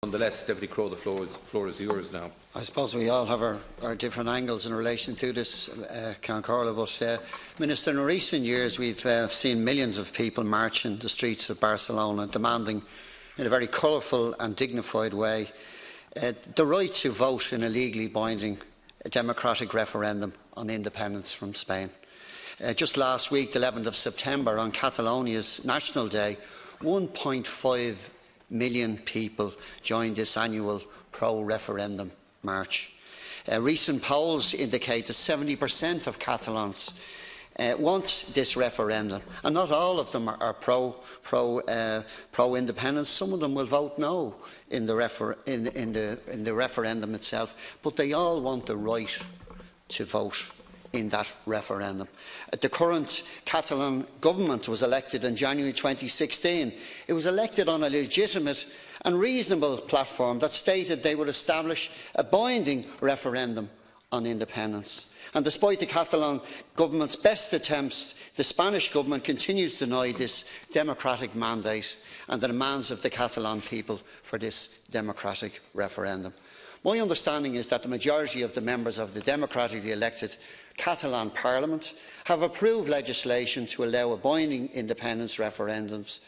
Nonetheless, Deputy Crowe, the floor is yours now. I suppose we all have our different angles in relation to this, Seán Crowe, but Minister, in recent years we've seen millions of people march in the streets of Barcelona demanding, in a very colourful and dignified way, the right to vote in a legally binding democratic referendum on independence from Spain. Just last week, the 11th of September, on Catalonia's National Day, 1.5 million people joined this annual pro-referendum march. Recent polls indicate that 70% of Catalans want this referendum, and not all of them are pro-independence. Some of them will vote no in the referendum itself, but they all want the right to vote in that referendum. The current Catalan government was elected in January 2016. It was elected on a legitimate and reasonable platform that stated they would establish a binding referendum on independence. And despite the Catalan government's best attempts, the Spanish government continues to deny this democratic mandate and the demands of the Catalan people for this democratic referendum. My understanding is that the majority of the members of the democratically elected Catalan Parliament have approved legislation to allow a binding independence referendums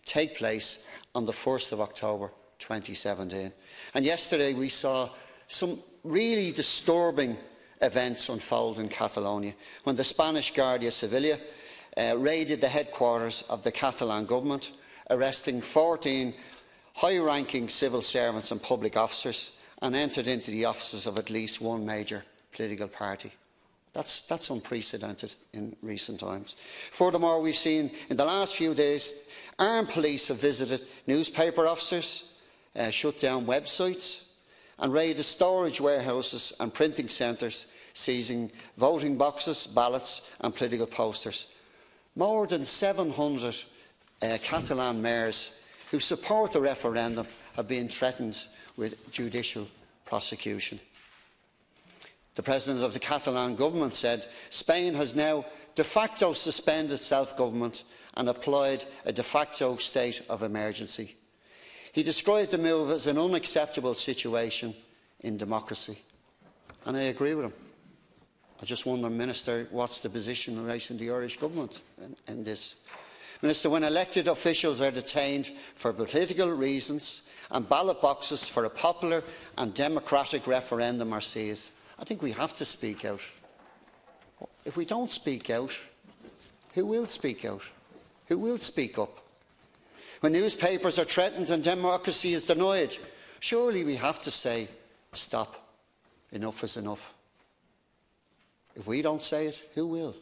take place on the 1st of October 2017. And yesterday we saw some really disturbing events unfold in Catalonia when the Spanish Guardia Civil raided the headquarters of the Catalan government, arresting 14 high-ranking civil servants and public officers, and entered into the offices of at least one major political party. That's unprecedented in recent times. Furthermore, we've seen in the last few days armed police have visited newspaper officers, shut down websites and raided storage warehouses and printing centres, seizing voting boxes, ballots and political posters. More than 700 Catalan mayors who support the referendum have been threatened with judicial prosecution. The President of the Catalan government said Spain has now de facto suspended self-government and applied a de facto state of emergency. He described the move as an unacceptable situation in democracy. And I agree with him. I just wonder, Minister, what's the position in relation to the Irish government in this? Minister, when elected officials are detained for political reasons and ballot boxes for a popular and democratic referendum are seized, I think we have to speak out. If we don't speak out, who will speak out? Who will speak up? When newspapers are threatened and democracy is denied, surely we have to say, stop, enough is enough. If we don't say it, who will?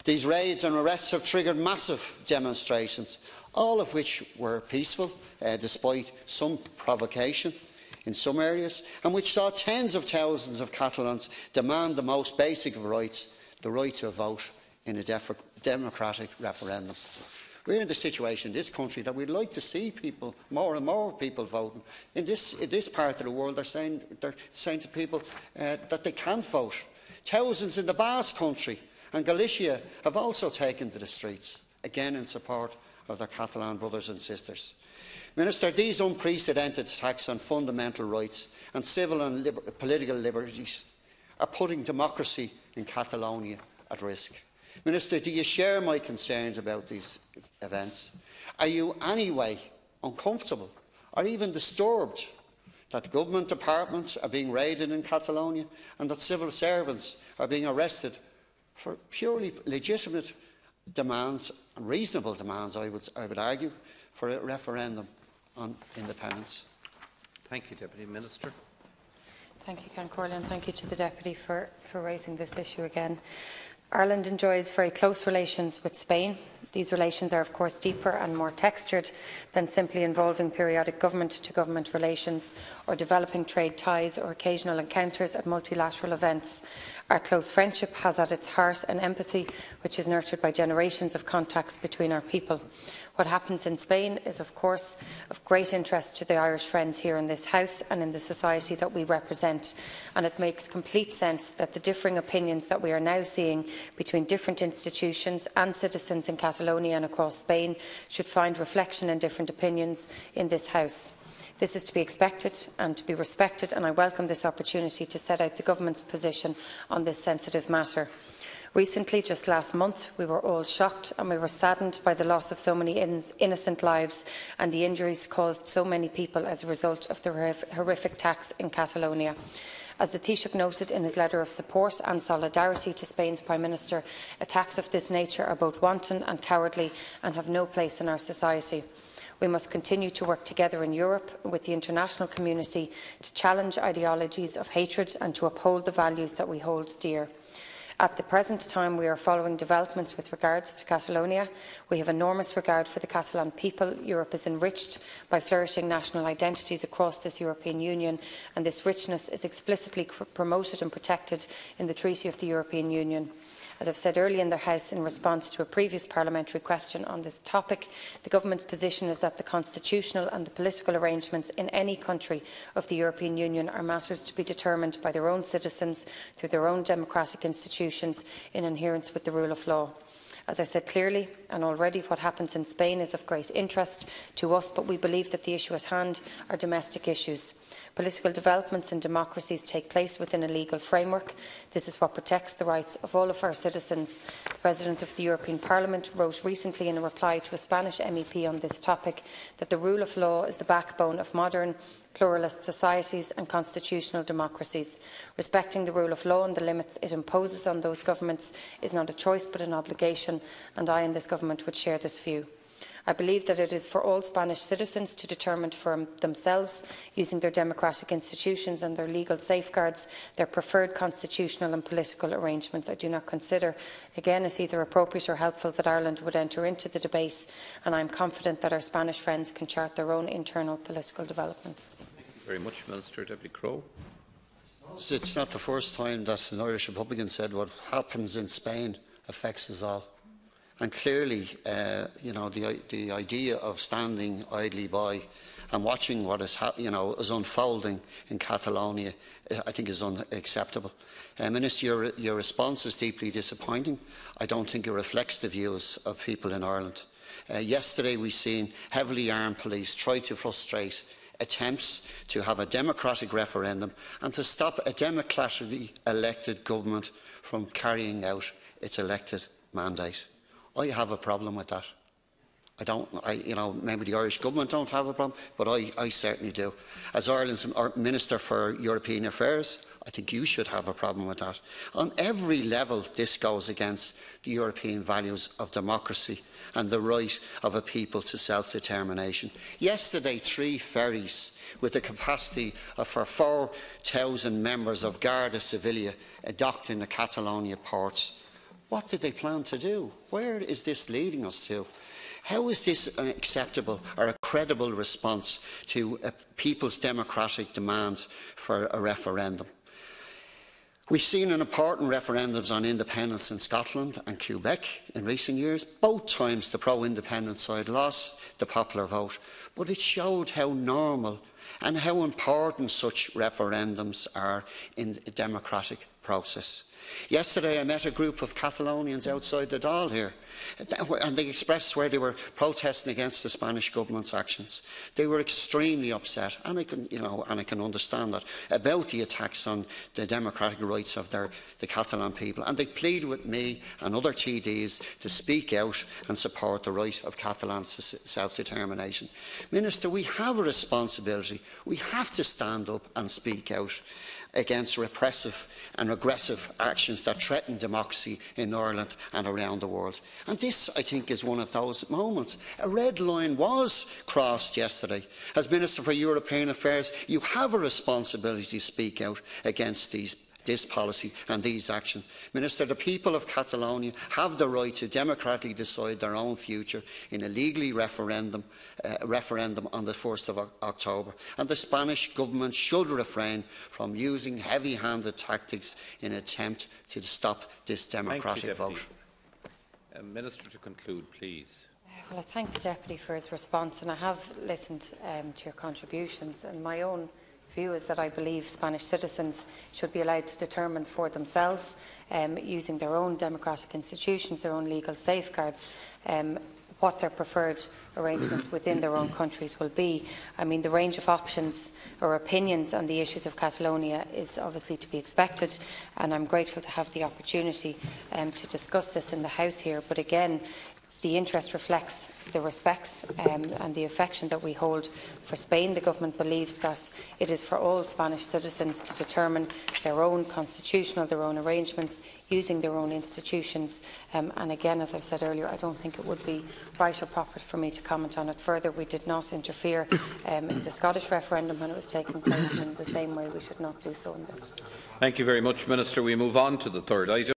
These raids and arrests have triggered massive demonstrations, all of which were peaceful, despite some provocation in some areas, and which saw tens of thousands of Catalans demand the most basic of rights, the right to vote in a democratic referendum. We're in the situation in this country that we'd like to see people, more and more people voting. In this part of the world, they're saying to people that they can't vote. Thousands in the Basque Country and Galicia have also taken to the streets, again in support of their Catalan brothers and sisters. Minister, these unprecedented attacks on fundamental rights and civil and political liberties are putting democracy in Catalonia at risk. Minister, do you share my concerns about these events? Are you anyway uncomfortable or even disturbed that government departments are being raided in Catalonia and that civil servants are being arrested for purely legitimate demands and reasonable demands, I would argue, for a referendum on independence? Thank you, Deputy Minister. Thank you, Seán Crowe, and thank you to the Deputy for raising this issue again. Ireland enjoys very close relations with Spain. These relations are, of course, deeper and more textured than simply involving periodic government-to-government relations or developing trade ties or occasional encounters at multilateral events. Our close friendship has at its heart an empathy which is nurtured by generations of contacts between our people. What happens in Spain is, of course, of great interest to the Irish friends here in this House and in the society that we represent, and it makes complete sense that the differing opinions that we are now seeing between different institutions and citizens in Catalonia and across Spain should find reflection in different opinions in this House. This is to be expected and to be respected, and I welcome this opportunity to set out the Government's position on this sensitive matter. Recently, just last month, we were all shocked and we were saddened by the loss of so many innocent lives and the injuries caused so many people as a result of the horrific attacks in Catalonia. As the Taoiseach noted in his letter of support and solidarity to Spain's Prime Minister, attacks of this nature are both wanton and cowardly and have no place in our society. We must continue to work together in Europe with the international community to challenge ideologies of hatred and to uphold the values that we hold dear. At the present time, we are following developments with regards to Catalonia. We have enormous regard for the Catalan people. Europe is enriched by flourishing national identities across this European Union, and this richness is explicitly promoted and protected in the Treaty of the European Union. As I have said earlier in the House in response to a previous parliamentary question on this topic, the Government's position is that the constitutional and the political arrangements in any country of the European Union are matters to be determined by their own citizens through their own democratic institutions in adherence with the rule of law. As I said clearly and already, what happens in Spain is of great interest to us, but we believe that the issue at hand are domestic issues. Political developments in democracies take place within a legal framework. This is what protects the rights of all of our citizens. The President of the European Parliament wrote recently in a reply to a Spanish MEP on this topic that the rule of law is the backbone of modern pluralist societies and constitutional democracies. Respecting the rule of law and the limits it imposes on those governments is not a choice but an obligation, and I and this government would share this view. I believe that it is for all Spanish citizens to determine for themselves, using their democratic institutions and their legal safeguards, their preferred constitutional and political arrangements. I do not consider, again, it either appropriate or helpful that Ireland would enter into the debate, and I am confident that our Spanish friends can chart their own internal political developments. Thank you very much, Minister. Deputy Crowe. It's not the first time that an Irish Republican said what happens in Spain affects us all. And clearly, the idea of standing idly by and watching what is, is unfolding in Catalonia, I think is unacceptable. Minister, your response is deeply disappointing. I don't think it reflects the views of people in Ireland. Yesterday, we seen heavily armed police try to frustrate attempts to have a democratic referendum and to stop a democratically elected government from carrying out its elected mandate. I have a problem with that. Maybe the Irish government don't have a problem, but I certainly do. As Ireland's Minister for European Affairs, I think you should have a problem with that. On every level, this goes against the European values of democracy and the right of a people to self-determination. Yesterday, 3 ferries with the capacity for 4,000 members of Garda Civilia docked in the Catalonia ports. What did they plan to do? Where is this leading us to? How is this an acceptable or a credible response to a people's democratic demand for a referendum? We've seen important referendums on independence in Scotland and Quebec in recent years. Both times the pro-independence side lost the popular vote, but it showed how normal and how important such referendums are in the democratic process. Yesterday I met a group of Catalonians outside the Dáil here, and they expressed where they were protesting against the Spanish government's actions. They were extremely upset, and I can understand that, about the attacks on the democratic rights of the Catalan people, and they pleaded with me and other TDs to speak out and support the right of Catalans to self-determination. Minister, we have a responsibility. We have to stand up and speak out against repressive and aggressive actions that threaten democracy in Ireland and around the world. And this, I think, is one of those moments. A red line was crossed yesterday. As Minister for European Affairs, you have a responsibility to speak out against this policy and these actions. Minister, the people of Catalonia have the right to democratically decide their own future in a legally referendum on the 1st of October. And the Spanish government should refrain from using heavy-handed tactics in an attempt to stop this democratic vote. Minister, to conclude, please. Well, I thank the Deputy for his response, and I have listened to your contributions, and my own view is that I believe Spanish citizens should be allowed to determine for themselves, using their own democratic institutions, their own legal safeguards, what their preferred arrangements within their own countries will be. I mean, the range of options or opinions on the issues of Catalonia is obviously to be expected, and I'm grateful to have the opportunity to discuss this in the House here. But again, the interest reflects the respects and the affection that we hold for Spain. The Government believes that it is for all Spanish citizens to determine their own constitutional, their own arrangements, using their own institutions. And again, as I've said earlier, I don't think it would be right or proper for me to comment on it further. We did not interfere in the Scottish referendum when it was taking place, and in the same way we should not do so in this. Thank you very much, Minister. We move on to the third item.